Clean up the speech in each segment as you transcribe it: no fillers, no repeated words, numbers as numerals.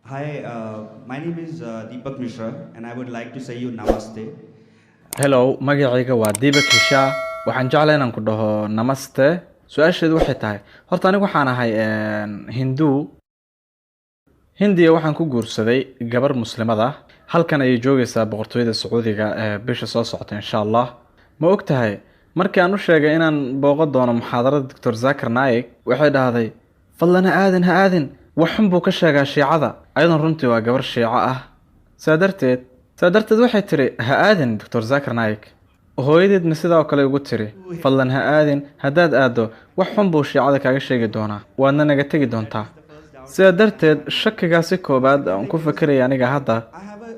Hi, my name is Deepak Mishra, and I would like to say you namaste. Hello, magacayga waa Deepak Hisha. Waxaan jeclahay inaan ku dhaho namaste. Su-aasheedu waxay tahay, horta anigu waxaan ahay Hindu. Hindiya waxaan ku guursaday gabar muslimad ah. Halkan ayay joogaysaa boqortooyada Sacuudiga bisha soo socota insha Allah. Ma og tahay markii aan u sheegay inaan booqan doono muxaadarada Dr. Zakir Naik, waxay dhahday fadlan ha aadin waxan buu ka sheegaa shiicada. Ayadan runtii waa gabar shiico ah. Saadarteed waxay tiri ha aadin Dr. Zakir Naik. hooyadeedna sidaa oo kale ugu tiri fadlan ha aadin haddaad aado wax xun buu shiicada kaaga sheegi doonaa waadna naga tegi doontaa sidaa darteed shakigaasi koobaad aan ku fakeraya aniga hadda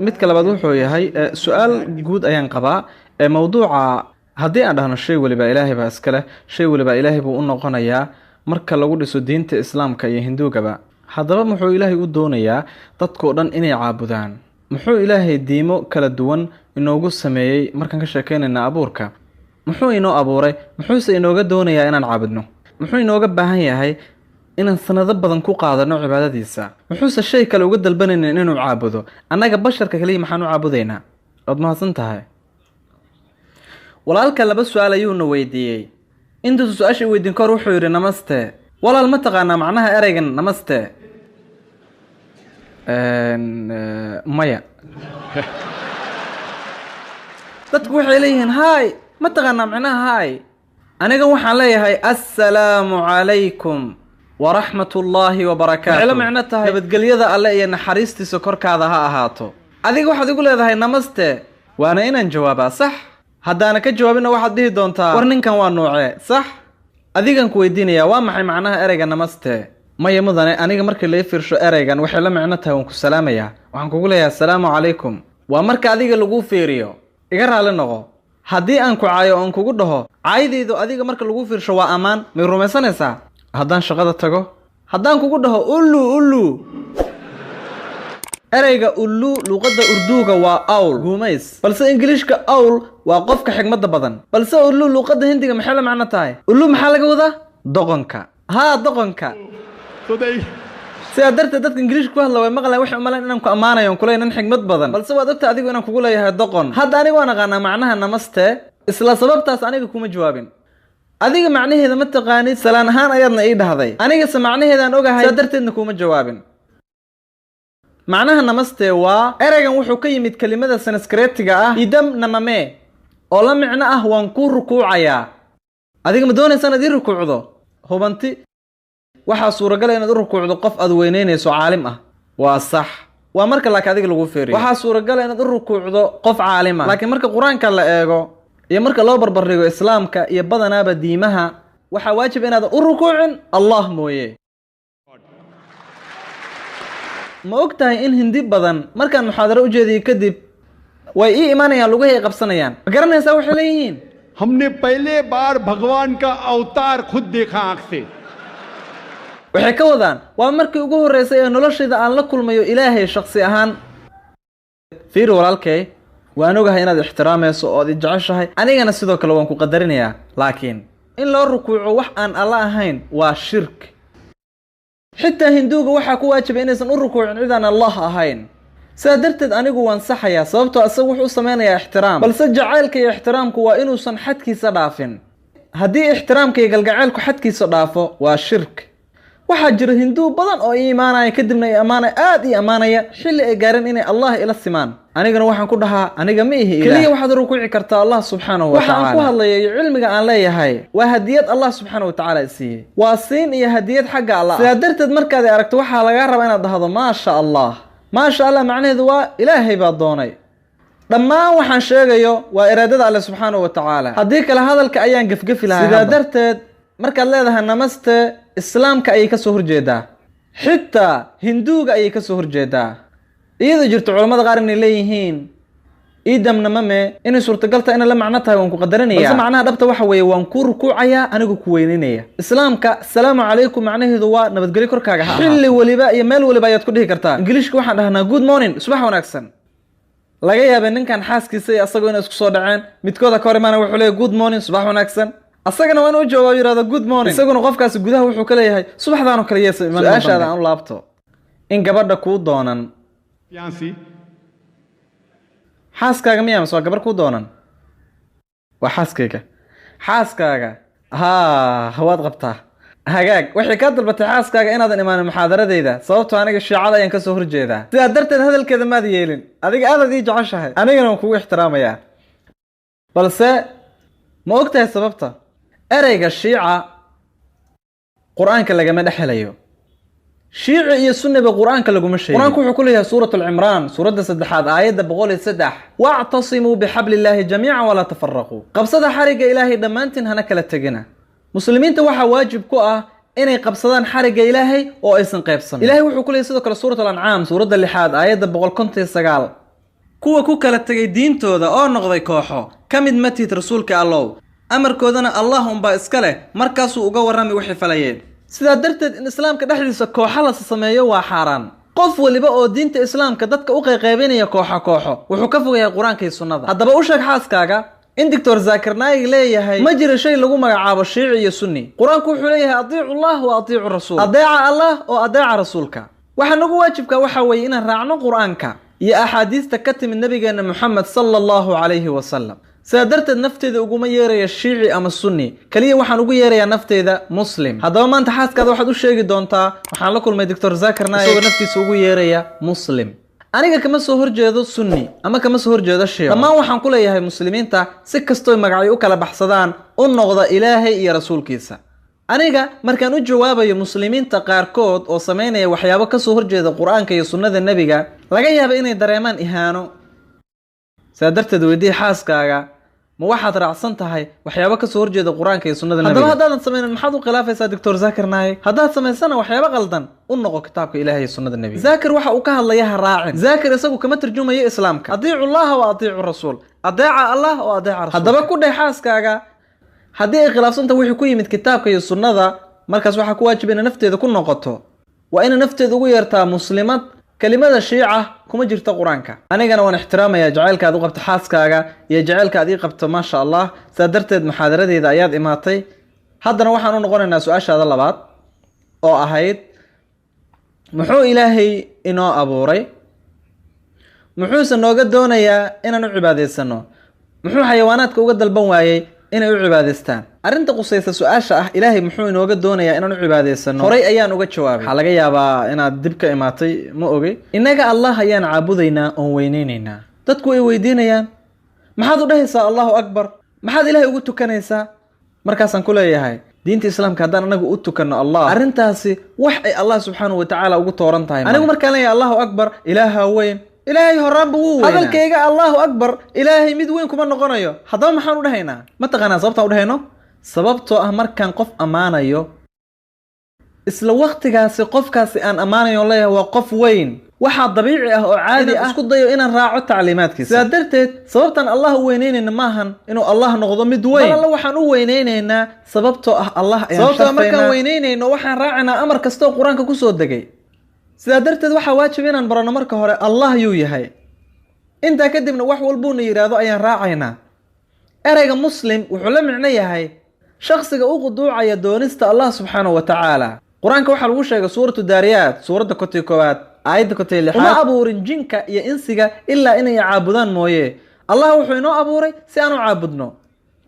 midka labaad wuxuu yahay su-aal guud ayaan qabaa mawduuca haddii aan dhahno shay waliba ilaahay baa iska leh shay waliba ilaahay buu u noqonayaa marka lagu dhiso diinta islaamka iyo hinduugaba haddaba muxuu ilaahay u doonayaa dadkoo dhan inay caabudaan muxuu ilaahay diimo kala duwan inoogu sameeyay markaan ka sheekeynayna abuurka muxuu inoo abuuray muxuuse inooga doonayaa inaan caabudno muxuu inooga baahan yahay inaan sanado badan ku qaadano cibaadadiisa muxuuse shay kale uga dalbanaynin inuu caabudo annaga basharka kaliya maxaan u caabudaynaa waad mahadsan tahay walaalka laba su-aal ayuuna weydiiyey intuu su-aasha weydiin kahor wuxuu yidhi namaste walaal ma taqaanaa macnaha ereygan namaste maya dadku waxay leeyihiin haay ma taqaanaa macnaha haay aniga waxaan leeyahay assalaamu calaykum waraxmatullaahi wabarakaatu waxay la micno tahay nabadgelyada alle iyo naxariistiisa korkaada ha ahaato adiga waxaad igu leedahay namaste waana inaan jawaabaa sax haddaana ka jawaabina waxaad dhihi doontaa war ninkan waa noocee sax adigan ku weydiinayaa waa maxay macnaha ereyga namaste maya mudane aniga markii lai fiirsho ereygan waxay la micno tahay waan ku salaamayaa waxaan kugu leeyahay assalaamu calaykum waa marka adiga laguu fiiriyo iga raali noqo haddii aan ku caayo oon kugu dhaho caydaydu adiga marka lagu fiirsho waa ammaan may rumaysanaysaa haddaan shaqada tago haddaan kugu dhaho ullu ereyga ullu luqadda urduuga waa awl guumays balse ingiliishka awl waa qofka xigmadda badan balse ullu luqadda hindiga maxay la macno tahay ullu maxaa laga wadaa doqonka haa doqonka sidaa darteed dadka ingiliishka ku hadla way maqlayan waxay umaleen inaan ku ammaanayo on kuleeyahay nin xigmad badan balse waad ogta adigu inaan kugu leeyahay doqon hadda aniga waan aqaanaa macnaha namaste isla sababtaas aniga kuma jawaabin adiga macnaheeda ma taqaanid salaan ahaan ayaadna ii dhahday anigase macnaheedaan ogahay sidaa darteedna kuma jawaabin macnaha namaste waa ereygan wuxuu ka yimid kelimada sanskreetiga ah idam namame oo la micno ah waan kuu rukuucayaa adiga ma doonaysa inaad ii rukuucdo hubanti waxaa suuragal inaad u rukuucdo qof aad weyneynayso caalim ah waa sax waa marka laakiin adiga lagu fiiriyo waxaa suuragal inaad u rukuucdo qof caalim ah laakiin marka qur-aanka la eego iyo marka loo barbardhigo islaamka iyo badanaaba diimaha waxaa waajib inaadan u rukuucin allah mooye ma og tahay in hindi badan markaan muxaadaro u jeediyey kadib way ii imaanayaan lugahay ay qabsanayaan ma garanaysaa waxay leeyihiin हमने पहले बार भगवान का अवतार खुद देखा आंख से waxay ka wadaan waa markii ugu horreysay ee noloshayda aan la kulmayo ilaahay shakhsi ahaan fiir walaalkay waan ogahay inaad ixtiraamayso oo aad i jeceshahay anigana sidoo kale waan ku qadarinayaa laakiin in loo rukuuco wax aan alla ahayn waa shirk xitaa hinduuga waxaa ku waajibay inaysan u rukuucin cid aan allah ahayn sidaa darteed anigu waan saxayaa sababtoo isaga wuxuu u sameynayaa ixtiraam balse jacaylka iyo ixtiraamku waa inuusan xadkiisa dhaafin haddii ixtiraamka iyo galgacaylku xadkiisa dhaafo waa shirk waxaa jira hinduu badan oo ii imaanaya kadibna aad ii ammaanaya xilli ay gaareen inay allah ila simaan anigana waxaan ku dhahaa aniga ma ihi ilaah keliya waxaad rukuuci kartaa allah subxaanahu wa tacaala waxaan ku hadlaya iyo cilmiga aan leeyahay waa hadiyad allah subxaanahu wa tacaala isiiyey waa siin iyo hadiyad xagga allah sidaa darteed markaad i aragto waxaa lagaa rabaa inaad dhahdo maasha allah maasha allah macnaheedu waa ilaahay baa doonay dhammaan waxaan sheegayo waa iraadada alle subxaanahu wa tacaala haddii kale hadalka ayaan gefgefi lahaa sidaa darteed markaad leedahay namaste islaamka ayay ka soo horjeedaa xitaa hinduuga ayay ka soo horjeedaa iyadoo jirto culammada qaar inay leeyihiin idam namame inay suurtagalta inay la macno tahay waan ku qadarinaya balse macnaha dhabta waxa weeye waan kuu rukuucayaa anigu ku weyninaya islaamka assalaamu calaykum macnaheedu waa nabadgelyo korkaaga ha xilli weliba iyo meel weliba ayaad ku dhihi kartaa ingiliishka waxaan dhahnaa good morning subax wanaagsan laga yaabay ninkan xaaskiisa iyo asagoo inay isku soo dhaceen midkooda ka hor imaana wuxuu leeyahay good morning subax wanaagsan asagana waa inuu jawaab yiraahdo good morning isaguna qofkaasi gudaha wuxuu ka leeyahay subaxdaan oo kale yeesay su-aashaada aan u laabto in gabadha kuu doonan fiancé xaaskaaga miyaa mise waa gabar kuu doonan waa xaaskayga xaaskaaga haa waad qabtaa hagaag waxay ka dalbatay xaaskaaga inaadan imaanin muxaadaradeyda sababtoo aniga shiicada ayaan kasoo horjeedaa sidaa darteed hadalkeeda maad yeelin adiga aadaad ii jeceshahay anigana waan kugu ixtiraamayaa balse ma og tahay sababta ereyga shiica qur-aanka lagama dhex helayo shiici iyo sunniba qur-aanka laguma sheegin qur-aanku wuxuu ku leeyahay suurat alcimraan suuradda 3 aayadda 103 wactasimuu bixabliillaahi jamiican walaa tafaraquu qabsada xarigga ilaahay dhammaantiin hana kala tegina muslimiinta waxaa waajib ku ah inay qabsadaan xarigga ilaahay oo aysan qaybsanin ilaahay wuxuu ku leeyahay sidoo kale suurat al-ancaam suuradda 6 aayadda 159 kuwa ku kala tegay diintooda oo noqday kooxo ka mid ma tihid rasuulka allow amarkoodana allah unbaa iska leh markaasuu uga warrami wixii falayeen sidaa darteed in islaamka dhexdiisa kooxo la sameeyo waa xaaraan qof waliba oo diinta islaamka dadka u qayqaybinaya kooxo wuxuu ka fogayaa qur-aanka iyo sunnada haddaba u sheeg xaaskaaga in doctor zaakir naayig leeyahay ma jiro shay lagu magacaabo shiici iyo sunni qur-aanku wuxuu leeyahay atiicu allah wa atiicu rasuul adeeca allah oo adeeca rasuulka waxaa nagu waajibka waxaa weeye inaan raacno qur-aanka iyo axaadiista ka timid nabigeena moxamed sala allahu calayhi wasalam sidaa darteed nafteeda uguma yeeraya shiici ama sunni kaliya waxaan ugu yeerayaa nafteeda muslim haddaba maanta xaaskaada waxaad u sheegi doontaa waxaan la kulmay doctor zaakir naayig isagoo naftiisa ugu yeeraya muslim aniga kama soo horjeedo sunni ama kama soo horjeedo shiico dhammaan waxaan ku leeyahay muslimiinta si kastoo magacyo u kala baxsadaan u noqda ilaahay iyo rasuulkiisa aniga markaan u jawaabayo muslimiinta qaarkood oo samaynaya waxyaabo kasoo horjeeda qur-aanka iyo sunnada nebiga laga yaaba inay dareemaan ihaano sidaa darteed weydii xaaskaaga ma waxaad raacsan tahay waxyaabo kasoo horjeeda qur-aanka iyo sunnada nebiga haddaba haddaadan samaynin maxaad u khilaafaysaa doctor zaakir naayig haddaad samaysana waxyaabo qaldan u noqo kitaabka ilaahay iyo sunnada nebiga zaakir waxa uu ka hadlaya ha raacin zaakir isagu kama tarjumayo islaamka atiicu allaha wa atiicu rasuul adeeca allah oo adeeca rasuul haddaba ku dheh xaaskaaga haddii ay khilaafsanta wixii ku yimid kitaabka iyo sunnada markaas waxaa ku waajib inay nafteeda ku noqoto waa inay nafteeda ugu yeertaa muslimad kelimada shiica kuma jirto qur-aanka anigana waan ixtiraamayaa jacaylka aad u qabto xaaskaaga iyo jacaylka aad ii qabto maasha allah sidaa darteed muxaadaradeeda ayaad imaatay haddana waxaan u noqonaynaa su-aashaada labaad oo ahayd muxuu ilaahay inoo abuuray muxuuse nooga doonayaa inaan u cibaadaysano muxuu xayawaanaadka uga dalban waayey inay u cibaadaystaan arrinta qusaysa su-aasha ah ilaahay muxuu inooga doonayaa inaan u cibaadaysano horay ayaan uga jawaabay waxaa laga yaabaa inaad dib ka imaatay ma ogey innaga allah ayaan caabudaynaa oon weyneynaynaa dadku way weydiinayaan maxaad u dhahaysaa allahu akbar maxaad ilaahay ugu tukanaysaa markaasaan ku leeyahay diinta islaamka haddaan anagu u tukanno allah arrintaasi wax ay allah subxaanahu watacaala ugu tooran tahay anigu markaan leeyahay allahu akbar ilaaha weyn ilaahay horaanba wuu weynaa hadalkayga allahu akbar ilaahay mid weyn kuma noqonayo haddaba maxaan u dhahaynaa ma taqaanaa sababtaan u dhahayno sababtoo ah markaan qof ammaanayo isla waqtigaasi qofkaasi aan ammaanayo leeyahay waa qof weyn waxaa dabiici ah oo caadi ah isku dayo inaan raaco tacliimaadkiisa sidaa darteed sababtaan allah u weyneynayna maahan inuu allah noqdo mid weyn bal alla waxaan u weyneynaynaa sababtoo ah allah ayaan sababtoo markaan weyneynayno waxaan raacinaa amar kastoo qur-aanka kusoo degay sidaa darteed waxaa waajib inaan baranno marka hore allah yuu yahay intaa kadibna wax walbuuna yidhaahdo ayaan raacaynaa ereyga muslim wuxuu la micno yahay shakhsiga u quduucaya doonista allah subxaanahu wa tacaala qur-aanka waxaa lagu sheegay suuratu daariyaat suuradda 1 aayadda 6 uma abuurin jinka iyo insiga ilaa inay caabudaan mooye allah wuxuu inoo abuuray si aan u caabudno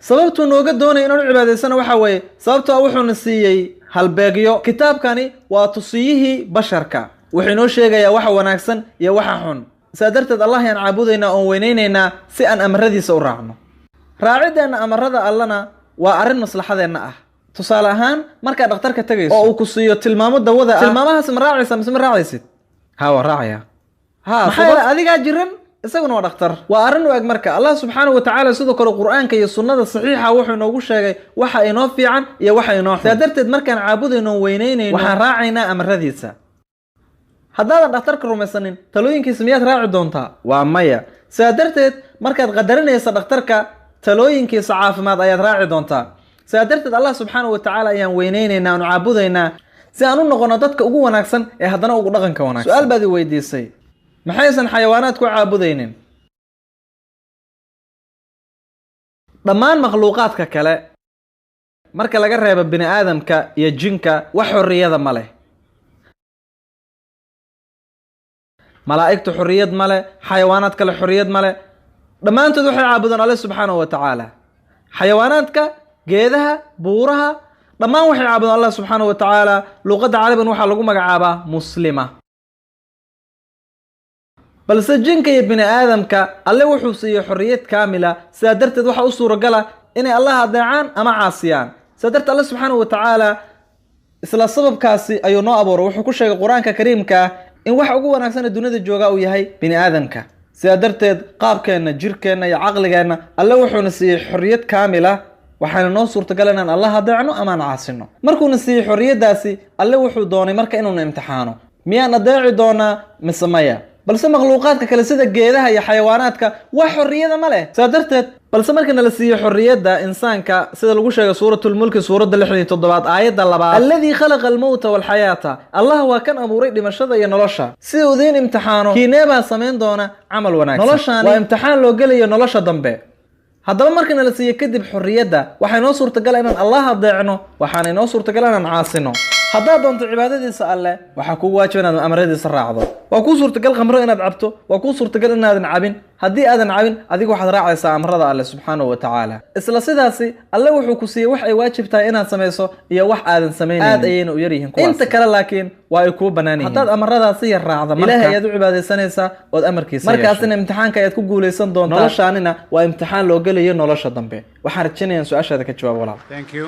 sababtuu nooga doonaya inaan u cibaadaysana waxaa weeye sababtoo ah wuxuuna siiyey halbeegyo kitaabkani waa tusiyihii basharka wuxuu inoo sheegayaa waxa wanaagsan iyo waxa xun sidaa darteed allah ayaan caabudaynaa oon weyneynaynaa si aan amaradiisa u raacno raacideenna amarada allana waa arrin maslaxadeenna ah tusaale ahaan markaad dhakhtarka tegayso oo uu ku siiyo tilmaamo dawada ah tilmaamahaas ma raacaysaa mise ma raacaysid ها وراعيا ها maxaa adiga jiran isaguna waa dhakhtar waa arin u eg marka Allah subhanahu wa ta'ala sidoo kale quraanka iyo sunnada saxiixa wuxuu noogu sheegay waxa inoo fiican iyo waxa inoo xun darteed markaan caabudayno weyneynayno waxaan raacaynaa amaradiisa haddaadan dhakhtarka rumaysanin talooyinkiisa miyaad raaci doontaa waa maya sidaa darteed markaad qadarinaysa dhakhtarka talooyinkiisa caafimaad ayaad raaci doontaa sidaa darteed Allah subhanahu wa ta'ala ayaan weyneynaynaa oo caabudaynaa si aan u noqono dadka ugu wanaagsan ee haddana ugu dhaqanka wanaagsan su'aal baad i weydiisay maxaysan xayawaanaadku caabudaynin dhammaan makhluuqaadka kale marka laga reebo bini aadamka iyo jinka wax xorriyada ma leh malaa'igtu xorriyad male, xayawaanaad kale xorriyad male, dhammaantood waxay caabudaan alle subxaanahu wa tacaala. xayawaanaadka, geedaha, buuraha, dhammaan waxay caabudaan allah subxaanahu wa tacaala. luqadda carabigan waxaa lagu magacaabaa muslima. balse jinka iyo bini aadamka alle wuxuu siiyey xorriyad kaamila, sidaa darteed waxaa u suuragala inay allah adeecaan ama caasiyaan. sidaa darteed alle subxaanahu wa tacaala isla sababkaasi ayuu noo abuuray. wuxuu ku sheegay qur-aanka kariimka in waxa ugu wanaagsan ee dunida jooga uu yahay bini aadamka. sidaa darteed qaabkeenna, jirkeenna iyo caqligeenna alle wuxuuna siiyey xorriyad kaamila, waxaana noo suurtagal inaan allah adeecno amaan caasino. markuuna siiyey xorriyaddaasi alle wuxuu doonay marka inuuna imtixaano, miyaan adeeci doonaa mise maya? balse makhluuqaadka kale sida geedaha iyo xayawaanaadka wax xorriyada ma leh. sidaa darteed balse markana la siiyo xorriyadda insaanka sida lagu sheegay suuratulmulki suuradda 67 aayadda 2, alladii khalaqa almowta walxayaata, allah waa kan abuuray dhimashada iyo nolosha si uu idiin imtixaano kiineebaa samayn doona camal wanaagsan. noloshaani waa imtixaan loo gelayo nolosha dambe. haddaba markana la siiyo kadib xorriyadda waxay noo suurtagal inaan allah adeecno, waxaana inoo suurtagal inaan caasino. haddaad doonto cibaadadiisa alle waxaa kugu waajiba inaad amaradiisa raacdo. waa kuu suurtagal khamro inaad cabto, waa kuu suurtagal inaadan cabin. haddii aadan cabin adigu waxaad raacaysaa amarada alle subxaanahu wa tacaala. isla sidaasi alle wuxuu ku siiyey wax ay waajib tahay inaad samayso iyo wax aadan samaynayn, aad ayayna u yaryihiin kuwaas. inta kale laakiin waa ay kuu bannaan yihiin. haddaad amaradaasi yar raacda ilaahay ayaad u cibaadaysanaysaa ood amarkiisa markaasina imtixaanka ayaad ku guulaysan doontaa. noloshaanina waa imtixaan loo gelayo nolosha dambe. waxaan rajaynayaa su-aashaada ka jawaab walaal. Thank you.